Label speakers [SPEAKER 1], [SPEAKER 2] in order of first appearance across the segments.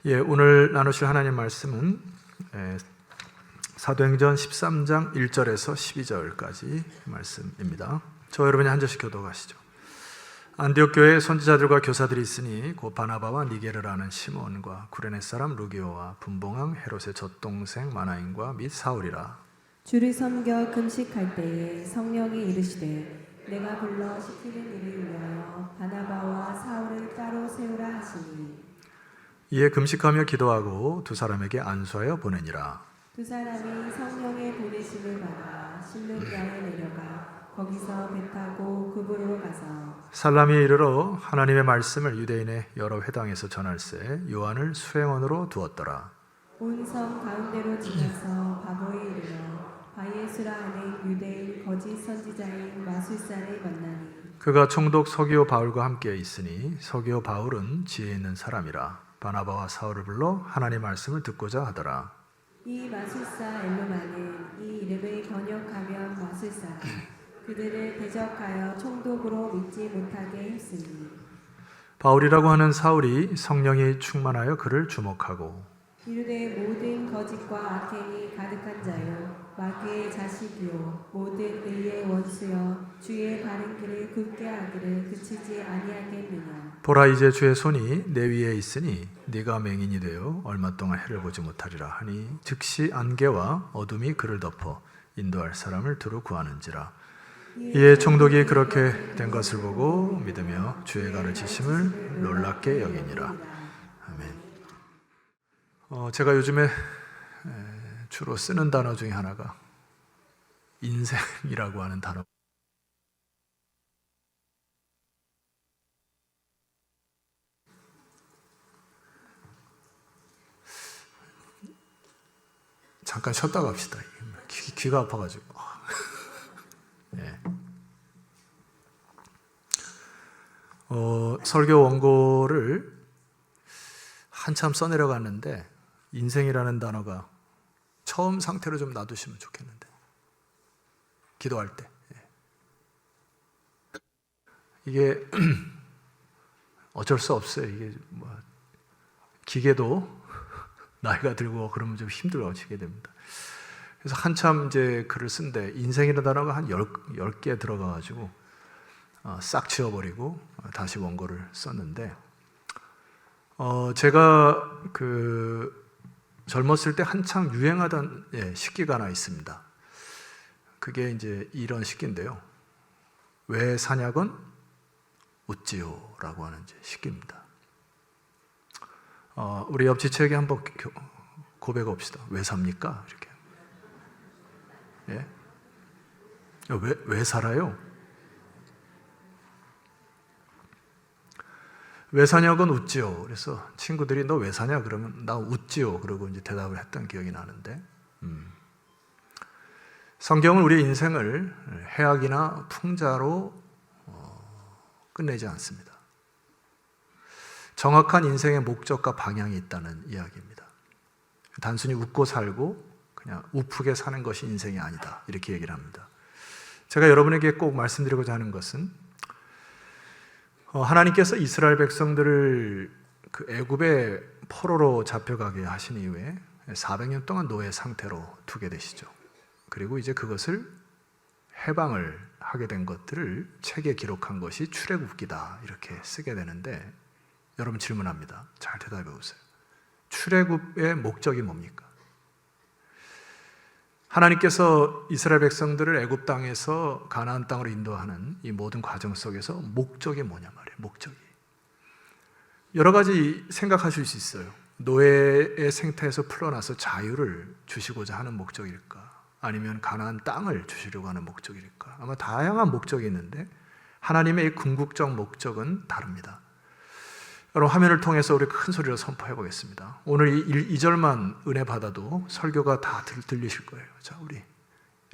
[SPEAKER 1] 오늘 나누실 하나님 말씀은 사도행전 13장 1절에서 12절까지 말씀입니다. 저와 여러분이 한 절씩 교독하시죠. 안디옥 교회에 선지자들과 교사들이 있으니 곧 바나바와 니게르라는 시몬과 구레네 사람 루기오와 분봉왕 헤롯의 젖동생 마나인과 및 사울이라.
[SPEAKER 2] 주를 섬겨 금식할 때에 성령이 이르시되 내가 불러 시키는 일을 위하여 바나바와 사울을 따로 세우라 하시니
[SPEAKER 1] 이에 금식하며 기도하고 두 사람에게 안수하여 보내니라.
[SPEAKER 2] 두 사람이 성령의 보내심을 받아 실루기아에 내려가 거기서 배 타고 그브로로 가서
[SPEAKER 1] 살라미에 이르러 하나님의 말씀을 유대인의 여러 회당에서 전할세 요한을 수행원으로 두었더라.
[SPEAKER 2] 온 성 가운데로 지나서 바보에 이르러 바예수라 하는 유대인 거짓 선지자인 마술사를 만나니
[SPEAKER 1] 그가 총독 서기오 바울과 함께 있으니 서기오 바울은 지혜 있는 사람이라. 바나바와 사울을 불러 하나님의 말씀을 듣고자 하더라.
[SPEAKER 2] 이 마술사 엘루마는 이 이름을 번역하면 마술사라. 그들을 대적하여 총독으로 믿지 못하게 했으니
[SPEAKER 1] 바울이라고 하는 사울이 성령이 충만하여 그를 주목하고
[SPEAKER 2] 이르되 모든 거짓과 악행이 가득한 자요 마귀의 자식이요 모든 의의 원수여 주의 바른 길을 굳게 하기를 그치지 아니하겠느냐.
[SPEAKER 1] 보라 이제 주의 손이 내 위에 있으니 네가 맹인이 되어 얼마 동안 해를 보지 못하리라 하니 즉시 안개와 어둠이 그를 덮어 인도할 사람을 두루 구하는지라. 이에 총독이 그렇게 된 것을 보고 믿으며 주의 가르치심을 놀랍게 여기니라. 아멘. 제가 요즘에 주로 쓰는 단어 중에 하나가 인생이라고 하는 단어. 잠깐 쉬었다 갑시다. 귀가 아파가지고. 네. 설교 원고를 한참 써내려갔는데 인생이라는 단어가 처음 상태로 좀 놔두시면 좋겠는데 기도할 때 이게 어쩔 수 없어요. 이게 뭐 기계도 나이가 들고 그러면 좀 힘들어지게 됩니다. 그래서 한참 이제 글을 쓴데 인생이라는 단어가 한 10개 들어가가지고 싹 지워버리고 다시 원고를 썼는데 제가 젊었을 때 한창 유행하던 식기가 하나 있습니다. 그게 이제 이런 식기인데요. 왜 사냐건 웃지요라고 하는 식기입니다. 우리 옆지체에게 한번 고백합시다. 왜 삽니까? 이렇게. 예? 왜 살아요? 왜 사냐건 웃지요. 그래서 친구들이 너 왜 사냐? 그러면 나 웃지요. 그러고 이제 대답을 했던 기억이 나는데, 성경은 우리의 인생을 해악이나 풍자로 끝내지 않습니다. 정확한 인생의 목적과 방향이 있다는 이야기입니다. 단순히 웃고 살고 그냥 우프게 사는 것이 인생이 아니다. 이렇게 얘기를 합니다. 제가 여러분에게 꼭 말씀드리고자 하는 것은 하나님께서 이스라엘 백성들을 그 애굽의 포로로 잡혀가게 하신 이후에 400년 동안 노예 상태로 두게 되시죠. 그리고 이제 그것을 해방을 하게 된 것들을 책에 기록한 것이 출애굽기다 이렇게 쓰게 되는데 여러분 질문합니다. 잘 대답해 보세요. 출애굽의 목적이 뭡니까? 하나님께서 이스라엘 백성들을 애굽 땅에서 가나안 땅으로 인도하는 이 모든 과정 속에서 목적이 뭐냐 말이에요. 목적이. 여러 가지 생각하실 수 있어요. 노예의 생태에서 풀어나서 자유를 주시고자 하는 목적일까? 아니면 가나안 땅을 주시려고 하는 목적일까? 아마 다양한 목적이 있는데 하나님의 이 궁극적 목적은 다릅니다. 여러분 화면을 통해서 우리 큰 소리로 선포해 보겠습니다. 오늘 이 2절만 은혜 받아도 설교가 다 들리실 거예요. 자, 우리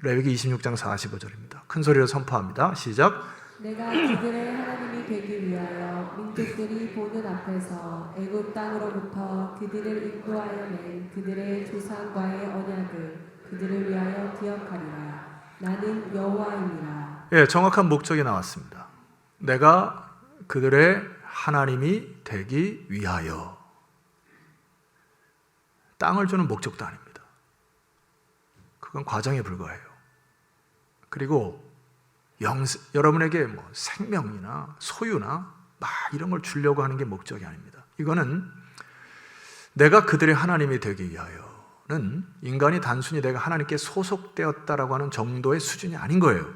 [SPEAKER 1] 레위기 26장 45절입니다. 큰 소리로 선포합니다. 시작.
[SPEAKER 2] 내가 그들의 하나님이 되기 위하여 민족들이 보는 앞에서 애굽 땅으로부터 그들을 인도하여 낸 그들의 조상과의 언약을 그들을 위하여 기억하리라. 나는 여호와이니라.
[SPEAKER 1] 예, 정확한 목적이 나왔습니다. 내가 그들의 하나님이 되기 위하여. 땅을 주는 목적도 아닙니다. 그건 과정에 불과해요. 그리고 여러분에게 뭐 생명이나 소유나 막 이런 걸 주려고 하는 게 목적이 아닙니다. 이거는 내가 그들의 하나님이 되기 위하여는 인간이 단순히 내가 하나님께 소속되었다라고 하는 정도의 수준이 아닌 거예요.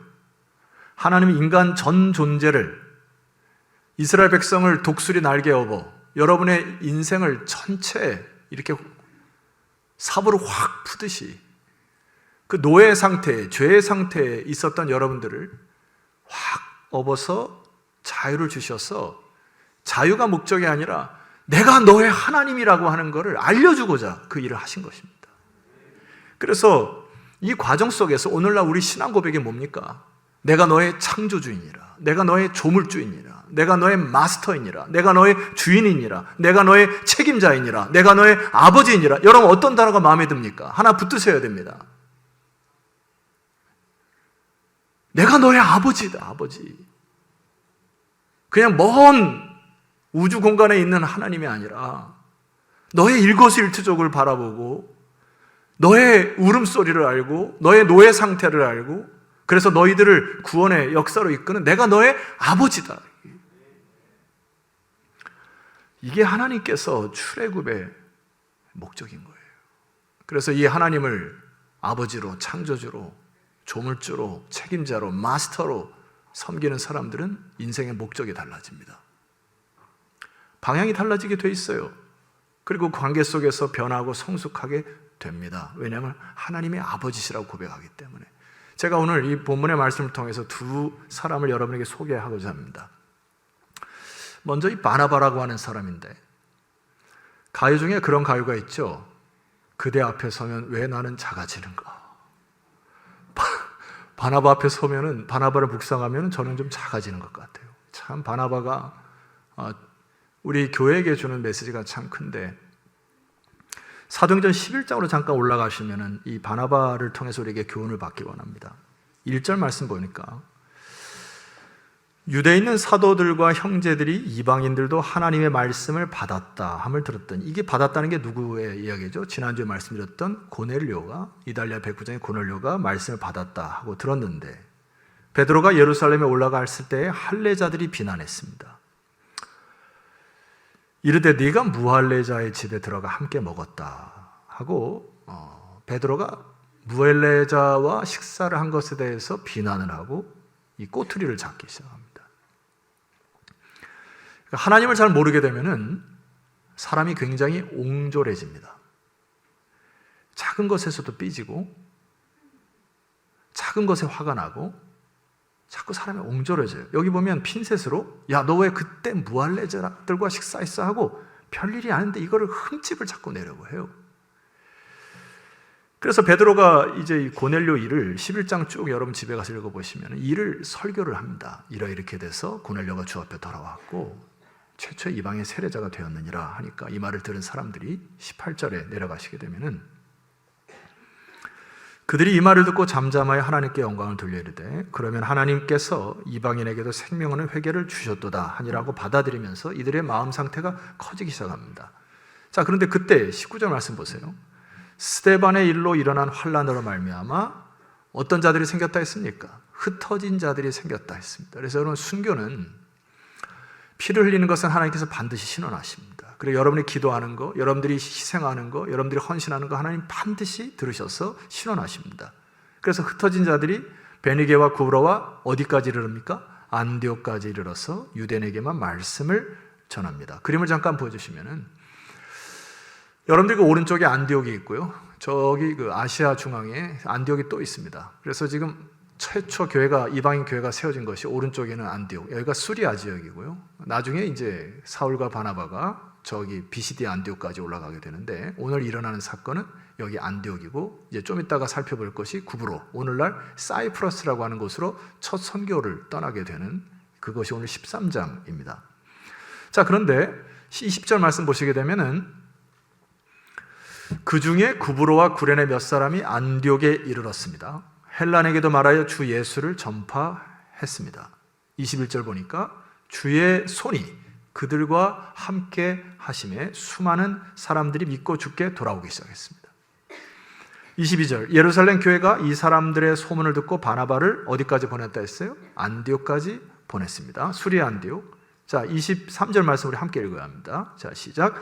[SPEAKER 1] 하나님이 인간 전 존재를, 이스라엘 백성을 독수리 날개 업어 여러분의 인생을 전체 이렇게 삽으로 확 푸듯이 그 노예 상태에, 죄의 상태에 있었던 여러분들을 확 업어서 자유를 주셔서, 자유가 목적이 아니라 내가 너의 하나님이라고 하는 것을 알려주고자 그 일을 하신 것입니다. 그래서 이 과정 속에서 오늘날 우리 신앙 고백이 뭡니까? 내가 너의 창조주이니라, 내가 너의 조물주이니라, 내가 너의 마스터이니라, 내가 너의 주인이니라, 내가 너의 책임자이니라, 내가 너의 아버지이니라. 여러분 어떤 단어가 마음에 듭니까? 하나 붙드셔야 됩니다. 내가 너의 아버지다, 아버지. 그냥 먼 우주 공간에 있는 하나님이 아니라 너의 일거수일투족을 바라보고 너의 울음소리를 알고 너의 노예 상태를 알고 그래서 너희들을 구원의 역사로 이끄는 내가 너의 아버지다. 이게 하나님께서 출애굽의 목적인 거예요. 그래서 이 하나님을 아버지로, 창조주로, 조물주로, 책임자로, 마스터로 섬기는 사람들은 인생의 목적이 달라집니다. 방향이 달라지게 돼 있어요. 그리고 관계 속에서 변하고 성숙하게 됩니다. 왜냐하면 하나님의 아버지시라고 고백하기 때문에. 제가 오늘 이 본문의 말씀을 통해서 두 사람을 여러분에게 소개하고자 합니다. 먼저 이 바나바라고 하는 사람인데, 가요 중에 그런 가요가 있죠. 그대 앞에 서면 왜 나는 작아지는가. 바나바 앞에 서면은, 바나바를 묵상하면 저는 좀 작아지는 것 같아요. 참 바나바가 우리 교회에게 주는 메시지가 참 큰데, 사도행전 11장으로 잠깐 올라가시면 이 바나바를 통해서 우리에게 교훈을 받기 원합니다. 1절 말씀 보니까 유대에 있는 사도들과 형제들이 이방인들도 하나님의 말씀을 받았다 함을 들었더니, 이게 받았다는 게 누구의 이야기죠? 지난주에 말씀드렸던 고넬료가, 이달리아 백부장의 고넬료가 말씀을 받았다 하고 들었는데, 베드로가 예루살렘에 올라갔을 때 할례자들이 비난했습니다. 이르되 네가 무할례자의 집에 들어가 함께 먹었다 하고 베드로가 무할례자와 식사를 한 것에 대해서 비난을 하고 이 꼬투리를 잡기 시작합니다. 하나님을 잘 모르게 되면은 사람이 굉장히 옹졸해집니다. 작은 것에서도 삐지고 작은 것에 화가 나고 자꾸 사람이 옹졸해져요. 여기 보면 핀셋으로 야, 너 왜 그때 무할례자들과 식사했어 하고 별일이 아닌데 이거를 흠집을 자꾸 내려고 해요. 그래서 베드로가 이제 이 고넬료 일을 11장 쭉 여러분 집에 가서 읽어보시면 일을 설교를 합니다. 이렇게 돼서 고넬료가 주 앞에 돌아왔고 최초의 이방의 세례자가 되었느니라 하니까 이 말을 들은 사람들이 18절에 내려가시게 되면은 그들이 이 말을 듣고 잠잠하여 하나님께 영광을 돌려 이르되 그러면 하나님께서 이방인에게도 생명하는 회개를 주셨도다 하니라고 받아들이면서 이들의 마음 상태가 커지기 시작합니다. 자, 그런데 그때 19절 말씀 보세요. 스데반의 일로 일어난 환난으로 말미암아 어떤 자들이 생겼다 했습니까? 흩어진 자들이 생겼다 했습니다. 그래서 여러분, 순교는 피를 흘리는 것은 하나님께서 반드시 신원하십니다. 그리고 여러분이 기도하는 거, 여러분들이 희생하는 거, 여러분들이 헌신하는 거 하나님 반드시 들으셔서 신원하십니다. 그래서 흩어진 자들이 베니게와 구브로와 어디까지 이르릅니까? 안디옥까지 이르러서 유대인에게만 말씀을 전합니다. 그림을 잠깐 보여주시면은 여러분들 그 오른쪽에 안디옥이 있고요. 저기 그 아시아 중앙에 안디옥이 또 있습니다. 그래서 지금 최초 교회가, 이방인 교회가 세워진 것이 오른쪽에는 안디옥, 여기가 수리아 지역이고요. 나중에 이제 사울과 바나바가 저기 비시디 안디옥까지 올라가게 되는데, 오늘 일어나는 사건은 여기 안디옥이고, 이제 좀 이따가 살펴볼 것이 구브로, 오늘날 사이프러스라고 하는 곳으로 첫 선교를 떠나게 되는 그것이 오늘 13장입니다. 자, 그런데 20절 말씀 보시게 되면은 그 중에 구브로와 구레네 몇 사람이 안디옥에 이르렀습니다. 헬란에게도 말하여 주 예수를 전파했습니다. 21절 보니까 주의 손이 그들과 함께 하심에 수많은 사람들이 믿고 주께 돌아오기 시작했습니다. 22절, 예루살렘 교회가 이 사람들의 소문을 듣고 바나바를 어디까지 보냈다 했어요? 안디옥까지 보냈습니다. 수리 안디옥. 자, 23절 말씀 우리 함께 읽어야 합니다. 자, 시작.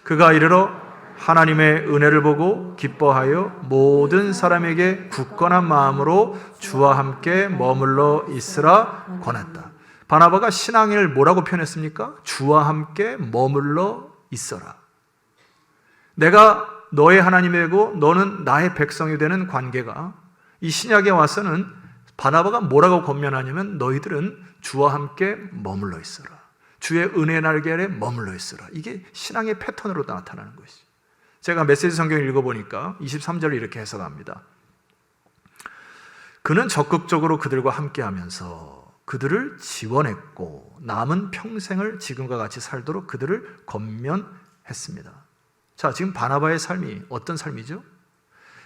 [SPEAKER 1] 그가 이르러 하나님의 은혜를 보고 기뻐하여 모든 사람에게 굳건한 마음으로 주와 함께 머물러 있으라 권했다. 바나바가 신앙을 뭐라고 표현했습니까? 주와 함께 머물러 있어라. 내가 너의 하나님이고 너는 나의 백성이 되는 관계가 이 신약에 와서는 바나바가 뭐라고 권면하냐면 너희들은 주와 함께 머물러 있어라. 주의 은혜 날개 아래 머물러 있어라. 이게 신앙의 패턴으로 나타나는 것이죠. 제가 메시지 성경을 읽어보니까 23절을 이렇게 해석합니다. 그는 적극적으로 그들과 함께하면서 그들을 지원했고 남은 평생을 지금과 같이 살도록 그들을 권면했습니다. 자, 지금 바나바의 삶이 어떤 삶이죠?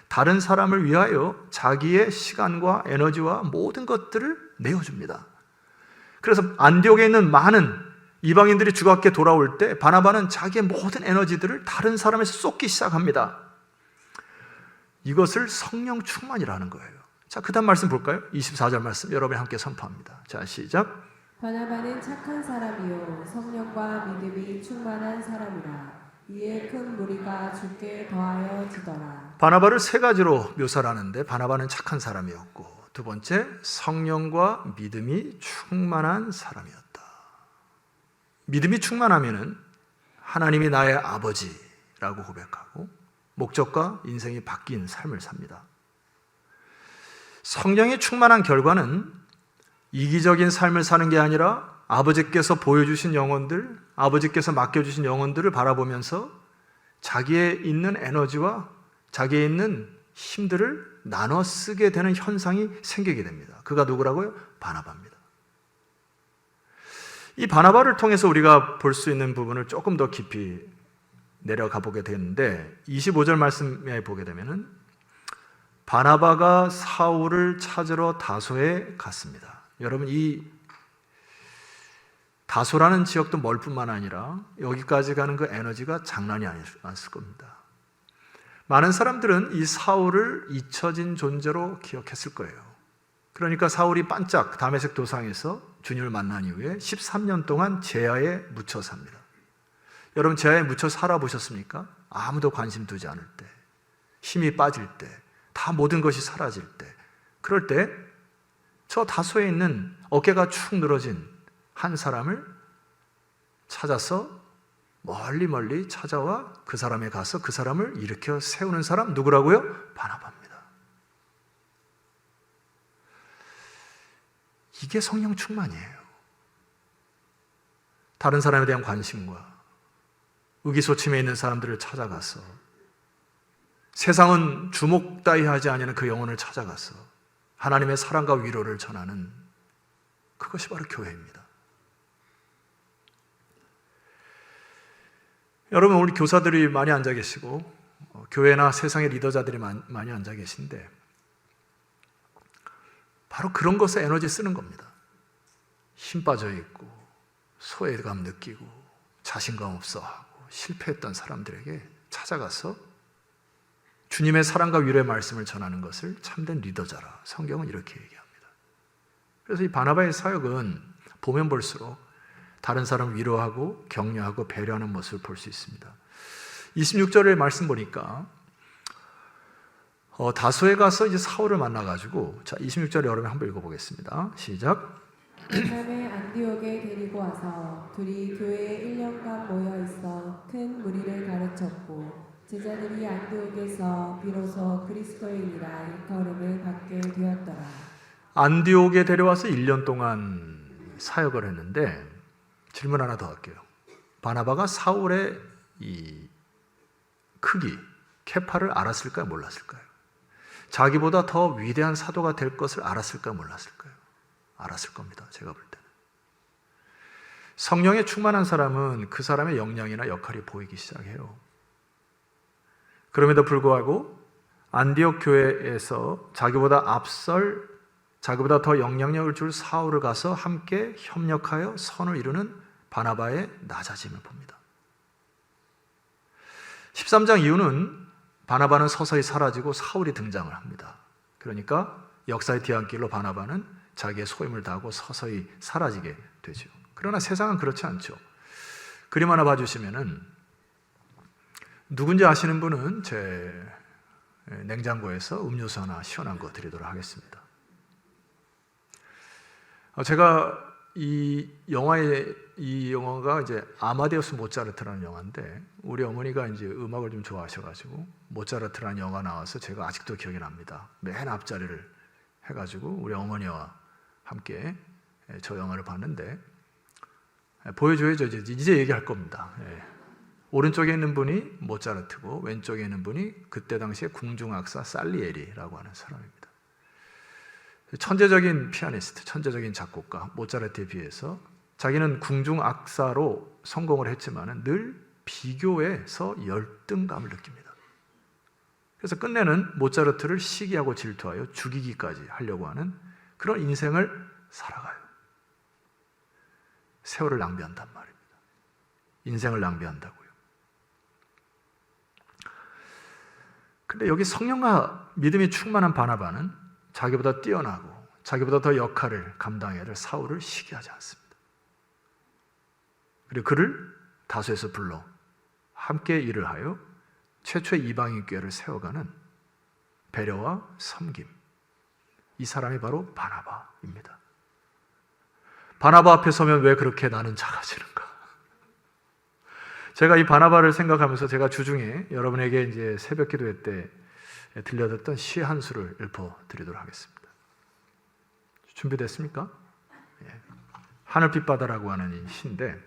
[SPEAKER 1] 다른 사람을 위하여 자기의 시간과 에너지와 모든 것들을 내어줍니다. 그래서 안디옥에 있는 많은 이방인들이 주갑게 돌아올 때 바나바는 자기의 모든 에너지들을 다른 사람에서 쏟기 시작합니다. 이것을 성령 충만이라는 거예요. 자, 그 다음 말씀 볼까요? 24절 말씀 여러분이 함께 선포합니다. 자, 시작.
[SPEAKER 2] 바나바는 착한 사람이요 성령과 믿음이 충만한 사람이라. 이에 큰 무리가 주께 더하여 지더라.
[SPEAKER 1] 바나바를 세 가지로 묘사를 하는데 바나바는 착한 사람이었고 두 번째 성령과 믿음이 충만한 사람이었다. 믿음이 충만하면은 하나님이 나의 아버지라고 고백하고 목적과 인생이 바뀐 삶을 삽니다. 성령이 충만한 결과는 이기적인 삶을 사는 게 아니라 아버지께서 보여주신 영혼들, 아버지께서 맡겨주신 영혼들을 바라보면서 자기의 있는 에너지와 자기의 있는 힘들을 나눠 쓰게 되는 현상이 생기게 됩니다. 그가 누구라고요? 바나바입니다. 이 바나바를 통해서 우리가 볼 수 있는 부분을 조금 더 깊이 내려가 보게 되는데 25절 말씀에 보게 되면은 바나바가 사울을 찾으러 다소에 갔습니다. 여러분 이 다소라는 지역도 멀 뿐만 아니라 여기까지 가는 그 에너지가 장난이 아니었을 겁니다. 많은 사람들은 이 사울을 잊혀진 존재로 기억했을 거예요. 그러니까 사울이 반짝 다메섹 도상에서 주님을 만난 이후에 13년 동안 제야에 묻혀 삽니다. 여러분 제야에 묻혀 살아보셨습니까? 아무도 관심 두지 않을 때, 힘이 빠질 때, 다 모든 것이 사라질 때, 그럴 때 저 다소에 있는 어깨가 축 늘어진 한 사람을 찾아서 멀리 멀리 찾아와 그 사람에 가서 그 사람을 일으켜 세우는 사람 누구라고요? 바나바입니다. 이게 성령 충만이에요. 다른 사람에 대한 관심과 의기소침해 있는 사람들을 찾아가서 세상은 주목 따위 하지 않는 그 영혼을 찾아가서 하나님의 사랑과 위로를 전하는 그것이 바로 교회입니다. 여러분 우리 교사들이 많이 앉아 계시고 교회나 세상의 리더자들이 많이 앉아 계신데 바로 그런 것에 에너지 쓰는 겁니다. 힘 빠져 있고 소외감 느끼고 자신감 없어 하고 실패했던 사람들에게 찾아가서 주님의 사랑과 위로의 말씀을 전하는 것을 참된 리더자라 성경은 이렇게 얘기합니다. 그래서 이 바나바의 사역은 보면 볼수록 다른 사람을 위로하고 격려하고 배려하는 모습을 볼 수 있습니다. 26절의 말씀 보니까 다소에 가서 이제 사울을 만나가지고 자 26절 여러분 한번 읽어보겠습니다. 시작.
[SPEAKER 2] 다음에 안디옥에 데리고 와서 둘이 교회에 1년간 모여 있어 큰 무리를 가르쳤고 제자들이 안디옥에서 비로소 그리스도인이라 일컬음을 받게 되었더라.
[SPEAKER 1] 안디옥에 데려와서 1년 동안 사역을 했는데 질문 하나 더 할게요. 바나바가 사울의 이 크기, 케파를 알았을까요? 몰랐을까요? 자기보다 더 위대한 사도가 될 것을 알았을까요? 몰랐을까요? 알았을 겁니다. 제가 볼 때는. 성령에 충만한 사람은 그 사람의 역량이나 역할이 보이기 시작해요. 그럼에도 불구하고 안디옥 교회에서 자기보다 더 영향력을 줄 사울을 가서 함께 협력하여 선을 이루는 바나바의 낮아짐을 봅니다. 13장 이후는 바나바는 서서히 사라지고 사울이 등장을 합니다. 그러니까 역사의 뒤안길로 바나바는 자기의 소임을 다하고 서서히 사라지게 되죠. 그러나 세상은 그렇지 않죠. 그림 하나 봐주시면은 누군지 아시는 분은 제 냉장고에서 음료수 하나 시원한 거 드리도록 하겠습니다. 제가 이 영화가 이제 아마데우스 모차르트라는 영화인데 우리 어머니가 이제 음악을 좀 좋아하셔가지고 모차르트라는 영화 나와서 제가 아직도 기억이 납니다. 맨 앞자리를 해가지고 우리 어머니와 함께 저 영화를 봤는데 보여줘야죠. 이제 얘기할 겁니다. 오른쪽에 있는 분이 모차르트고 왼쪽에 있는 분이 그때 당시에 궁중악사 살리에리라고 하는 사람입니다. 천재적인 피아니스트, 천재적인 작곡가 모차르트에 비해서 자기는 궁중악사로 성공을 했지만 늘 비교에서 열등감을 느낍니다. 그래서 끝내는 모차르트를 시기하고 질투하여 죽이기까지 하려고 하는 그런 인생을 살아가요. 세월을 낭비한단 말입니다. 인생을 낭비한다고요. 근데 여기 성령과 믿음이 충만한 바나바는 자기보다 뛰어나고 자기보다 더 역할을 감당해야 될 사울을 시기하지 않습니다. 그리고 그를 다소에서 불러 함께 일을 하여 최초의 이방인 교회를 세워가는 배려와 섬김. 이 사람이 바로 바나바입니다. 바나바 앞에 서면 왜 그렇게 나는 작아지는가? 제가 이 바나바를 생각하면서 제가 주중에 여러분에게 이제 새벽 기도회 때 들려드렸던 시 한 수를 읊어드리도록 하겠습니다. 준비됐습니까? 하늘빛 바다라고 하는 이 시인데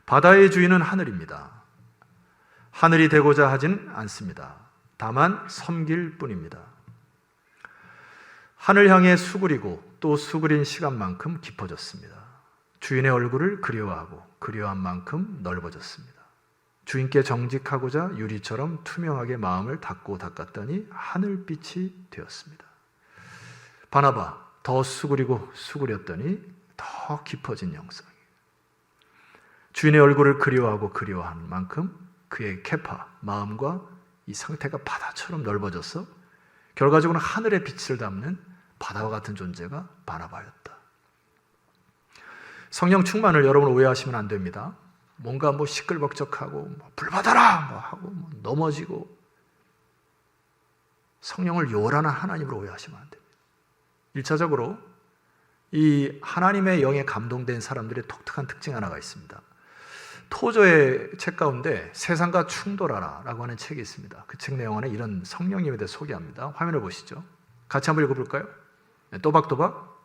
[SPEAKER 1] 바다의 주인은 하늘입니다. 하늘이 되고자 하지는 않습니다. 다만 섬길 뿐입니다. 하늘 향해 수그리고 또 수그린 시간만큼 깊어졌습니다. 주인의 얼굴을 그리워하고 그리워한 만큼 넓어졌습니다. 주인께 정직하고자 유리처럼 투명하게 마음을 닦고 닦았더니 하늘빛이 되었습니다. 바나바, 더 수그리고 수그렸더니 더 깊어진 영성이. 주인의 얼굴을 그리워하고 그리워한 만큼 그의 케파, 마음과 이 상태가 바다처럼 넓어져서 결과적으로 하늘의 빛을 담는 바다와 같은 존재가 바나바였다. 성령 충만을 여러분 오해하시면 안 됩니다. 뭔가 시끌벅적하고 불받아라 하고 넘어지고 성령을 요란한 하나님으로 오해하시면 안 됩니다. 1차적으로 이 하나님의 영에 감동된 사람들의 독특한 특징 하나가 있습니다. 토저의 책 가운데 세상과 충돌하라 라고 하는 책이 있습니다. 그 책 내용 안에 이런 성령님에 대해 소개합니다. 화면을 보시죠. 같이 한번 읽어볼까요? 또박또박.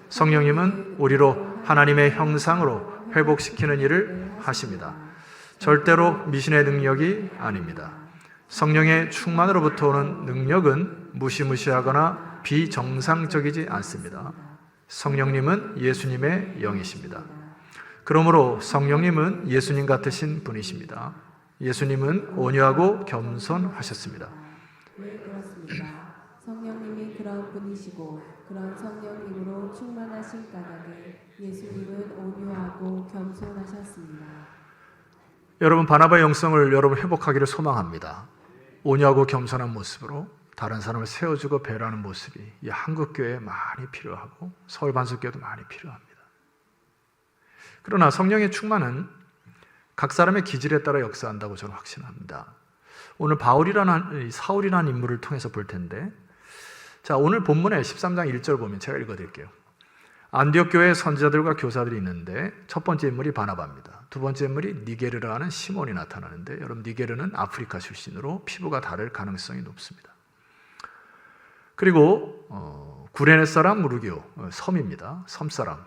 [SPEAKER 1] 성령님은 우리로 하나님의 형상으로 회복시키는 일을 하십니다. 절대로 미신의 능력이 아닙니다. 성령의 충만으로부터 오는 능력은 무시무시하거나 비정상적이지 않습니다. 성령님은 예수님의 영이십니다. 그러므로 성령님은 예수님 같으신 분이십니다. 예수님은 온유하고 겸손하셨습니다.
[SPEAKER 2] 왜 그렇습니까? 성령님이 그런 분이시고 그런 성령님으로 충만하신 까닭에 예수님은 온유하고 겸손하셨습니다.
[SPEAKER 1] 여러분 바나바의 영성을 여러분 회복하기를 소망합니다. 온유하고 겸손한 모습으로 다른 사람을 세워주고 배려하는 모습이 이 한국교회에 많이 필요하고 서울 반석교회도 많이 필요합니다. 그러나 성령의 충만은 각 사람의 기질에 따라 역사한다고 저는 확신합니다. 오늘 사울이라는 인물을 통해서 볼 텐데 자, 오늘 본문의 13장 1절 보면 제가 읽어드릴게요. 안디옥 교회에 선지자들과 교사들이 있는데 첫 번째 인물이 바나바입니다. 두 번째 인물이 니게르라는 시몬이 나타나는데 여러분 니게르는 아프리카 출신으로 피부가 다를 가능성이 높습니다. 그리고 구레네 사람 루기오 섬입니다. 섬사람.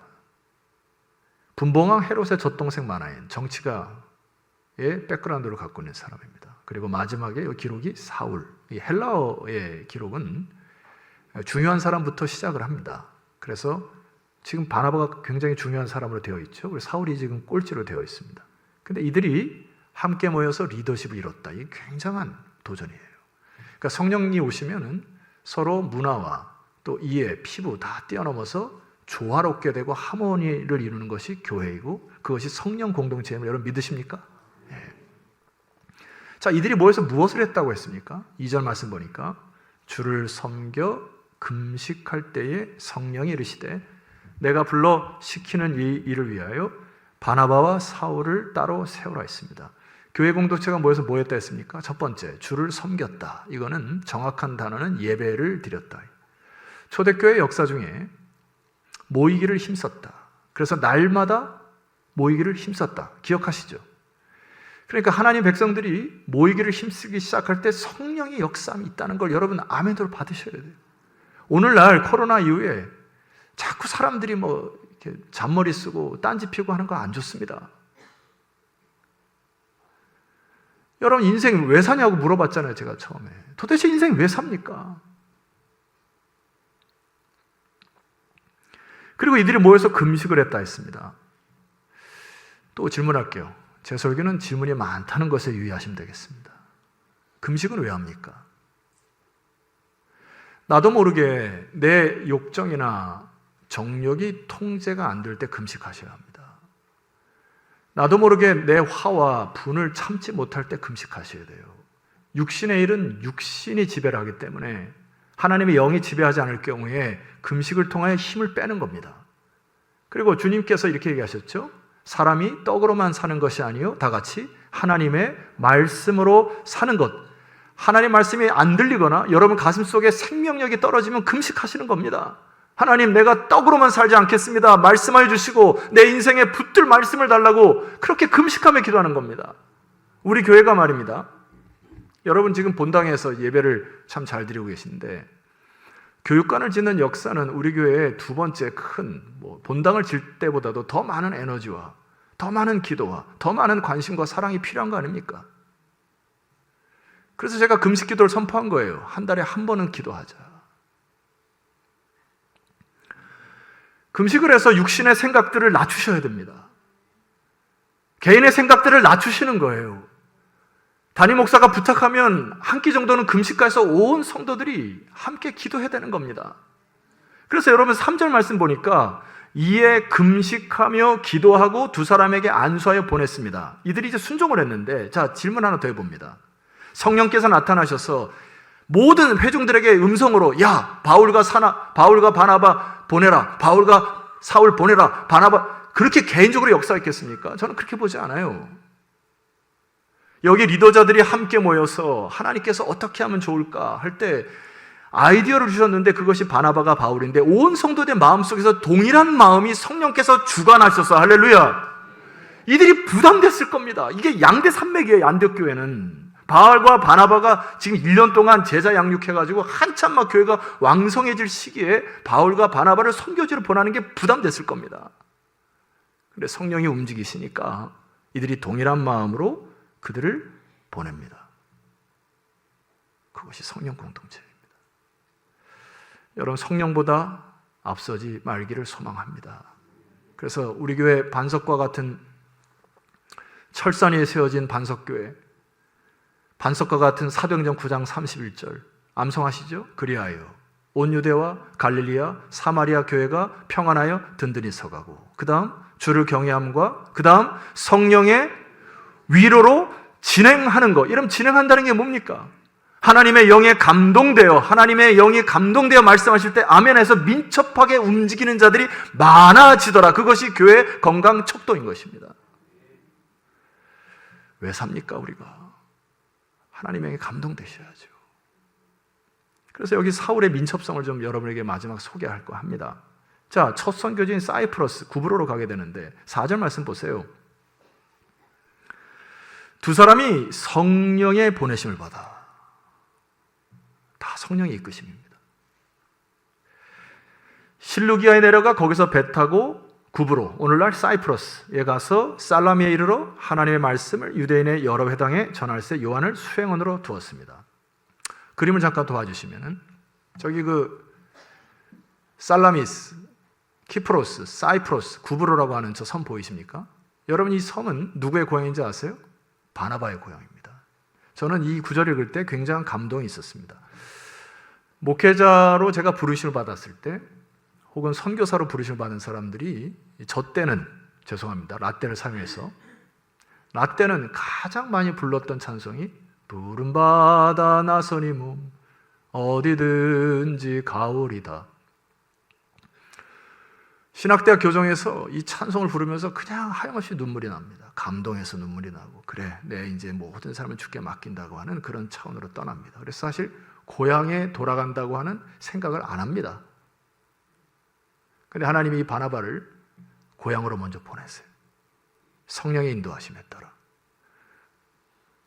[SPEAKER 1] 분봉왕 헤롯의 젖동생 마나엔 정치가의 백그라운드를 갖고 있는 사람입니다. 그리고 마지막에 이 기록이 사울. 이 헬라어의 기록은 중요한 사람부터 시작을 합니다. 그래서 지금 바나바가 굉장히 중요한 사람으로 되어 있죠. 그리고 사울이 지금 꼴찌로 되어 있습니다. 근데 이들이 함께 모여서 리더십을 이뤘다. 이게 굉장한 도전이에요. 그러니까 성령이 오시면은 서로 문화와 또 이해, 피부 다 뛰어넘어서 조화롭게 되고 하모니를 이루는 것이 교회이고 그것이 성령 공동체임을 여러분 믿으십니까? 네. 자, 이들이 모여서 무엇을 했다고 했습니까? 2절 말씀 보니까 주를 섬겨 금식할 때에 성령이 이르시되 내가 불러 시키는 이 일을 위하여 바나바와 사울을 따로 세우라 했습니다. 교회 공동체가 모여서 뭐 했다 했습니까? 첫 번째, 주를 섬겼다. 이거는 정확한 단어는 예배를 드렸다. 초대교회 역사 중에 모이기를 힘썼다. 그래서 날마다 모이기를 힘썼다. 기억하시죠? 그러니까 하나님 백성들이 모이기를 힘쓰기 시작할 때 성령의 역사함이 있다는 걸 여러분 아멘으로 받으셔야 돼요. 오늘날 코로나 이후에 자꾸 사람들이 뭐 이렇게 잔머리 쓰고 딴지 피우고 하는 거 안 좋습니다. 여러분 인생 왜 사냐고 물어봤잖아요, 제가 처음에. 도대체 인생 왜 삽니까? 그리고 이들이 모여서 금식을 했다 했습니다. 또 질문할게요. 제 설교는 질문이 많다는 것에 유의하시면 되겠습니다. 금식은 왜 합니까? 나도 모르게 내 욕정이나 정욕이 통제가 안 될 때 금식하셔야 합니다. 나도 모르게 내 화와 분을 참지 못할 때 금식하셔야 돼요. 육신의 일은 육신이 지배를 하기 때문에 하나님의 영이 지배하지 않을 경우에 금식을 통하여 힘을 빼는 겁니다. 그리고 주님께서 이렇게 얘기하셨죠. 사람이 떡으로만 사는 것이 아니요 다 같이 하나님의 말씀으로 사는 것. 하나님 말씀이 안 들리거나 여러분 가슴 속에 생명력이 떨어지면 금식하시는 겁니다. 하나님, 내가 떡으로만 살지 않겠습니다. 말씀해 주시고 내 인생에 붙들 말씀을 달라고 그렇게 금식하며 기도하는 겁니다. 우리 교회가 말입니다. 여러분 지금 본당에서 예배를 참 잘 드리고 계신데 교육관을 짓는 역사는 우리 교회의 두 번째 큰 본당을 질 때보다도 더 많은 에너지와 더 많은 기도와 더 많은 관심과 사랑이 필요한 거 아닙니까? 그래서 제가 금식 기도를 선포한 거예요. 한 달에 한 번은 기도하자. 금식을 해서 육신의 생각들을 낮추셔야 됩니다. 개인의 생각들을 낮추시는 거예요. 담임 목사가 부탁하면 한 끼 정도는 금식가에서 온 성도들이 함께 기도해야 되는 겁니다. 그래서 여러분 3절 말씀 보니까 이에 금식하며 기도하고 두 사람에게 안수하여 보냈습니다. 이들이 이제 순종을 했는데 자, 질문 하나 더 해봅니다. 성령께서 나타나셔서 모든 회중들에게 음성으로 야, 바울과 바나바 보내라. 바울과 사울 보내라. 바나바 그렇게 개인적으로 역사했겠습니까? 저는 그렇게 보지 않아요. 여기 리더자들이 함께 모여서 하나님께서 어떻게 하면 좋을까 할 때 아이디어를 주셨는데 그것이 바나바가 바울인데 온 성도들 마음속에서 동일한 마음이 성령께서 주관하셔서 할렐루야. 이들이 부담됐을 겁니다. 이게 양대 산맥이에요. 안디옥교회는. 바울과 바나바가 지금 1년 동안 제자 양육해가지고 한참 막 교회가 왕성해질 시기에 바울과 바나바를 선교지로 보내는 게 부담됐을 겁니다. 근데 성령이 움직이시니까 이들이 동일한 마음으로 그들을 보냅니다. 그것이 성령 공동체입니다. 여러분 성령보다 앞서지 말기를 소망합니다. 그래서 우리 교회 반석과 같은 철산 위에 세워진 반석교회, 반석과 같은 사도행전 9장 31절 암송하시죠? 그리하여 온 유대와 갈릴리아 사마리아 교회가 평안하여 든든히 서가고 그 다음 주를 경외함과 그 다음 성령의 위로로 진행하는 것. 여러분 진행한다는 게 뭡니까? 하나님의 영에 감동되어 하나님의 영이 감동되어 말씀하실 때 아멘에서 민첩하게 움직이는 자들이 많아지더라. 그것이 교회의 건강 척도인 것입니다. 왜 삽니까 우리가? 하나님에게 감동되셔야죠. 그래서 여기 사울의 민첩성을 좀 여러분에게 마지막 소개할까 합니다. 자, 첫 선교지인 사이프러스 구브로로 가게 되는데 4절 말씀 보세요. 두 사람이 성령의 보내심을 받아. 다 성령의 이끄심입니다. 실루기아에 내려가 거기서 배 타고 구브로, 오늘날 사이프러스에 가서 살라미에 이르러 하나님의 말씀을 유대인의 여러 회당에 전할새 요한을 수행원으로 두었습니다. 그림을 잠깐 도와주시면은 저기 살라미스, 키프로스, 사이프러스, 구브로라고 하는 저 섬 보이십니까? 여러분 이 섬은 누구의 고향인지 아세요? 바나바의 고향입니다. 저는 이 구절 읽을 때 굉장한 감동이 있었습니다. 목회자로 제가 부르심을 받았을 때 혹은 선교사로 부르심을 받은 사람들이 저 때는 죄송합니다. 라떼를 사용해서 라떼는 가장 많이 불렀던 찬송이 푸른 바다 나서니 몸 어디든지 가오리다. 신학대학 교정에서 이 찬송을 부르면서 그냥 하염없이 눈물이 납니다. 감동해서 눈물이 나고 그래 내 이제 모든 삶을 주께 맡긴다고 하는 그런 차원으로 떠납니다. 그래서 사실 고향에 돌아간다고 하는 생각을 안 합니다. 그런데 하나님이 이 바나바를 고향으로 먼저 보내세요. 성령의 인도하심에 따라.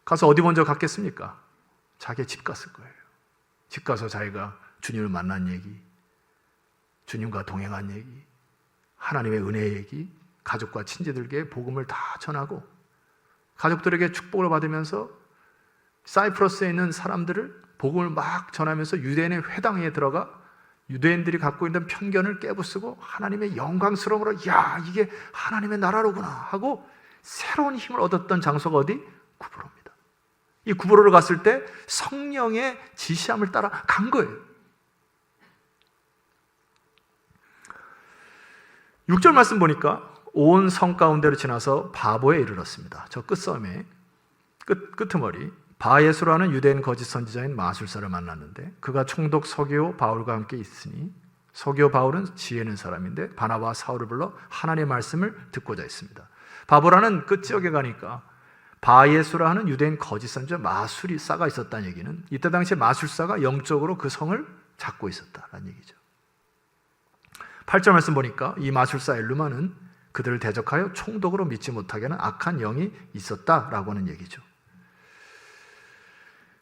[SPEAKER 1] 가서 어디 먼저 갔겠습니까? 자기 집 갔을 거예요. 집 가서 자기가 주님을 만난 얘기, 주님과 동행한 얘기, 하나님의 은혜의 얘기, 가족과 친지들에게 복음을 다 전하고 가족들에게 축복을 받으면서 사이프러스에 있는 사람들을 복음을 막 전하면서 유대인의 회당에 들어가 유대인들이 갖고 있는 편견을 깨부수고 하나님의 영광스러움으로 야 이게 하나님의 나라로구나 하고 새로운 힘을 얻었던 장소가 어디? 구브로입니다. 이 구브로를 갔을 때 성령의 지시함을 따라 간 거예요. 6절 말씀 보니까 온 성 가운데로 지나서 바보에 이르렀습니다. 저 끝섬에 끄트머리 바예수라는 유대인 거짓 선지자인 마술사를 만났는데 그가 총독 서기오 바울과 함께 있으니 서기오 바울은 지혜 있는 사람인데 바나바와 사울을 불러 하나님의 말씀을 듣고자 했습니다. 바보라는 끝지역에 가니까 바예수라는 유대인 거짓 선지자 마술사가 있었다는 얘기는 이때 당시에 마술사가 영적으로 그 성을 잡고 있었다는 얘기죠. 8절 말씀 보니까 이 마술사 엘루마는 그들을 대적하여 총독으로 믿지 못하게 하는 악한 영이 있었다라고 하는 얘기죠.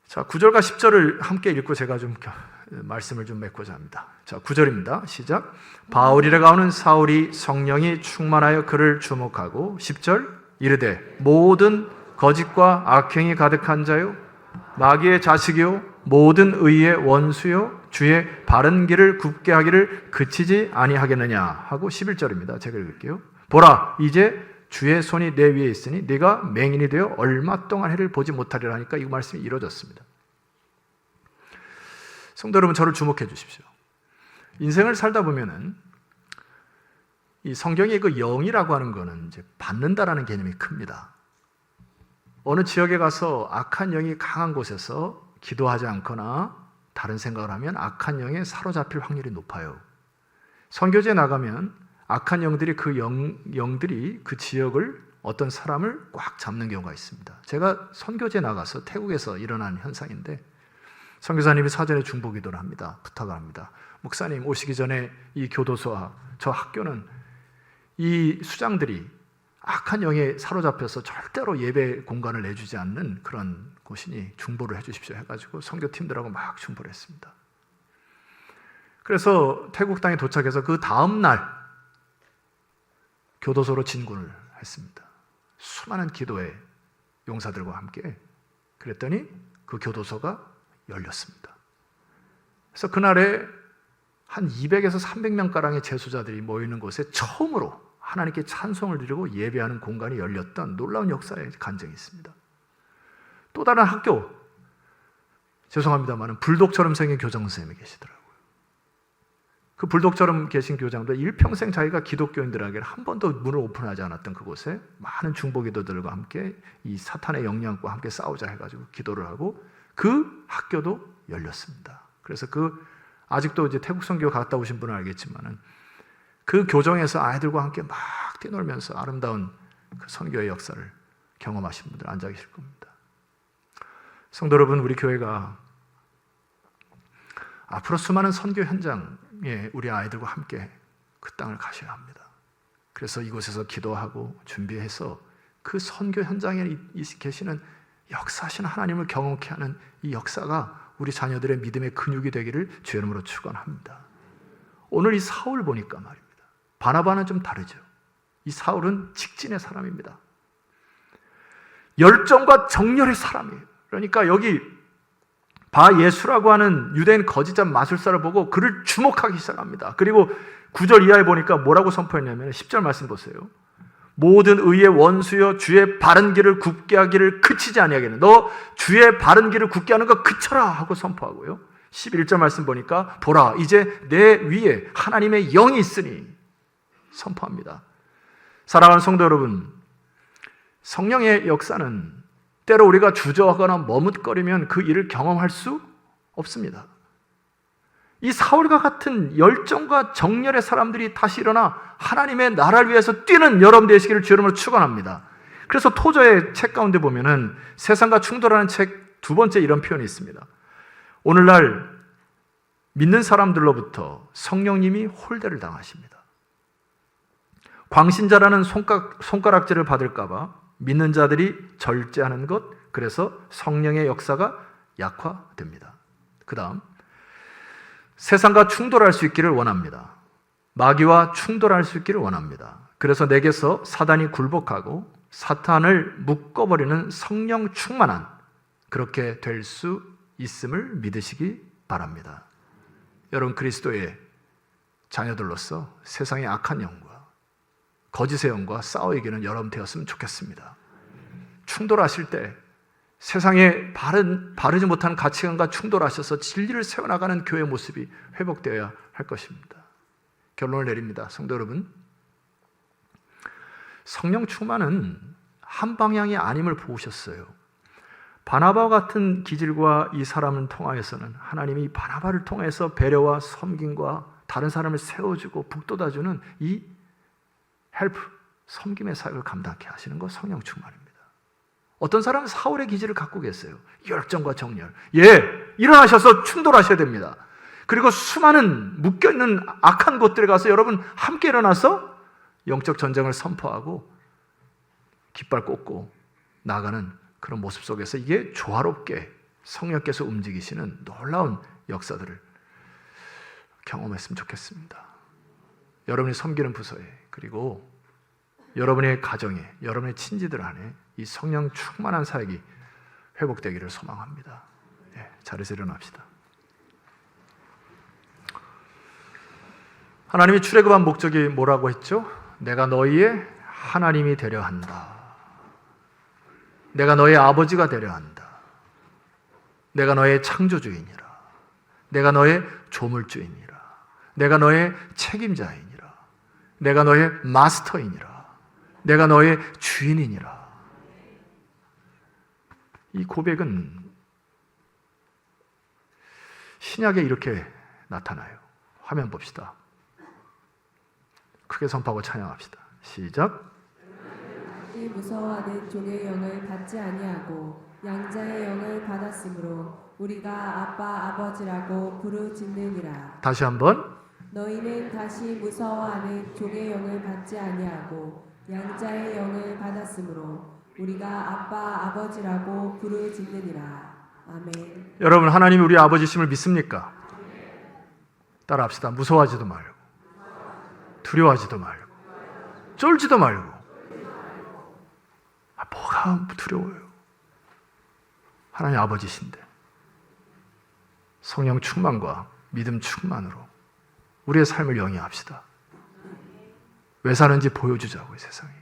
[SPEAKER 1] 자, 9절과 10절을 함께 읽고 제가 좀 말씀을 좀 맺고자 합니다. 자, 9절입니다. 시작. 바울이라 가오는 사울이 성령이 충만하여 그를 주목하고 10절 이르되 모든 거짓과 악행이 가득한 자요 마귀의 자식이요 모든 의의 원수요 주의 바른 길을 굽게 하기를 그치지 아니하겠느냐 하고 11절입니다. 제가 읽을게요. 보라 이제 주의 손이 내 위에 있으니 네가 맹인이 되어 얼마 동안 해를 보지 못하리라 하니까 이 말씀이 이루어졌습니다. 성도 여러분 저를 주목해 주십시오. 인생을 살다 보면은 이 성경의 그 영이라고 하는 거는 이제 받는다라는 개념이 큽니다. 어느 지역에 가서 악한 영이 강한 곳에서 기도하지 않거나 다른 생각을 하면 악한 영에 사로잡힐 확률이 높아요. 선교지에 나가면 악한 영들이 영들이 그 지역을 어떤 사람을 꽉 잡는 경우가 있습니다. 제가 선교지에 나가서 태국에서 일어난 현상인데 선교사님이 사전에 중보기도를 합니다. 부탁을 합니다. 목사님 오시기 전에 이 교도소와 저 학교는 이 수장들이 악한 영에 사로잡혀서 절대로 예배 공간을 내주지 않는 그런 곳이니 중보를 해주십시오 해가지고 선교팀들하고 막 중보를 했습니다. 그래서 태국 땅에 도착해서 그 다음 날 교도소로 진군을 했습니다. 수많은 기도의 용사들과 함께 그랬더니 그 교도소가 열렸습니다. 그래서 그날에 한 200에서 300명가량의 재소자들이 모이는 곳에 처음으로 하나님께 찬송을 드리고 예배하는 공간이 열렸던 놀라운 역사의 간증이 있습니다. 또 다른 학교, 죄송합니다만 불독처럼 생긴 교장 선생님이 계시더라고요. 그 불독처럼 계신 교장도 일평생 자기가 기독교인들에게 한 번도 문을 오픈하지 않았던 그곳에 많은 중보기도들과 함께 이 사탄의 영향과 함께 싸우자 해가지고 기도를 하고 그 학교도 열렸습니다. 그래서 아직도 이제 태국 선교 갔다 오신 분은 알겠지만은 그 교정에서 아이들과 함께 막 뛰놀면서 아름다운 그 선교의 역사를 경험하신 분들 앉아 계실 겁니다. 성도 여러분, 우리 교회가 앞으로 수많은 선교 현장에 우리 아이들과 함께 그 땅을 가셔야 합니다. 그래서 이곳에서 기도하고 준비해서 그 선교 현장에 계시는 역사하시는 하나님을 경험케 하는 이 역사가 우리 자녀들의 믿음의 근육이 되기를 주의 이름으로 축원합니다. 오늘 이 사울 보니까 말입니다. 바나바는 좀 다르죠. 이 사울은 직진의 사람입니다. 열정과 정열의 사람이에요. 그러니까 여기 바예수라고 하는 유대인 거짓자 마술사를 보고 그를 주목하기 시작합니다. 그리고 9절 이하에 보니까 뭐라고 선포했냐면 10절 말씀 보세요. 모든 의의 원수여 주의 바른 길을 굽게 하기를 그치지 아니하겠네. 너 주의 바른 길을 굽게 하는 거 그쳐라 하고 선포하고요. 11절 말씀 보니까 보라 이제 내 위에 하나님의 영이 있으니 선포합니다. 사랑하는 성도 여러분, 성령의 역사는 때로 우리가 주저하거나 머뭇거리면 그 일을 경험할 수 없습니다. 이 사울과 같은 열정과 정열의 사람들이 다시 일어나 하나님의 나라를 위해서 뛰는 여러분 되시기를 주 이름으로 축원합니다. 그래서 토저의 책 가운데 보면은 세상과 충돌하는 책 두 번째 이런 표현이 있습니다. 오늘날 믿는 사람들로부터 성령님이 홀대를 당하십니다. 광신자라는 손가락질을 받을까봐 믿는 자들이 절제하는 것, 그래서 성령의 역사가 약화됩니다. 그 다음 세상과 충돌할 수 있기를 원합니다. 마귀와 충돌할 수 있기를 원합니다. 그래서 내게서 사단이 굴복하고 사탄을 묶어버리는 성령 충만한 그렇게 될 수 있음을 믿으시기 바랍니다. 여러분 그리스도의 자녀들로서 세상의 악한 영과 거짓의 영과 싸워 이기는 여러분 되었으면 좋겠습니다. 충돌하실 때 세상에 바르지 못한 가치관과 충돌하셔서 진리를 세워나가는 교회의 모습이 회복되어야 할 것입니다. 결론을 내립니다. 성도 여러분, 성령 충만은 한 방향이 아님을 보셨어요. 바나바와 같은 기질과 이 사람을 통하여서는 하나님이 바나바를 통해서 배려와 섬김과 다른 사람을 세워주고 북돋아주는 이 헬프, 섬김의 사역을 감당케 하시는 것 성령 충만입니다. 어떤 사람은 사울의 기질을 갖고 계세요. 열정과 정열. 일어나셔서 충돌하셔야 됩니다. 그리고 수많은 묶여있는 악한 곳들에 가서 여러분 함께 일어나서 영적 전쟁을 선포하고 깃발 꽂고 나가는 그런 모습 속에서 이게 조화롭게 성령께서 움직이시는 놀라운 역사들을 경험했으면 좋겠습니다. 여러분이 섬기는 부서에, 그리고 여러분의 가정에, 여러분의 친지들 안에 이 성령 충만한 사역이 회복되기를 소망합니다. 자리에서 일어납시다. 하나님이 출애굽한 목적이 뭐라고 했죠? 내가 너희의 하나님이 되려 한다. 내가 너의 아버지가 되려 한다. 내가 너의 창조주이니라. 내가 너의 조물주이니라. 내가 너의 책임자이니라. 내가 너의 마스터이니라. 내가 너의 주인이니라. 이 고백은 신약에 이렇게 나타나요. 화면 봅시다. 크게 선포하고 찬양합시다. 시작.
[SPEAKER 2] 이 무서워하는 종의 영을 받지 아니하고 양자의 영을 받았으므로 우리가 아빠 아버지라고 부르짖느니라.
[SPEAKER 1] 다시 한번.
[SPEAKER 2] 너희는 다시 무서워하는 종의 영을 받지 아니하고 양자의 영을 받았으므로 우리가 아빠 아버지라고 부르짖느니라. 아멘.
[SPEAKER 1] 여러분 하나님이 우리 아버지심을 믿습니까? 따라합시다. 무서워하지도 말고 두려워하지도 말고 쫄지도 말고. 뭐가 두려워요? 하나님 아버지신데 성령 충만과 믿음 충만으로 우리의 삶을 영위합시다. 왜 사는지 보여주자고요, 세상에.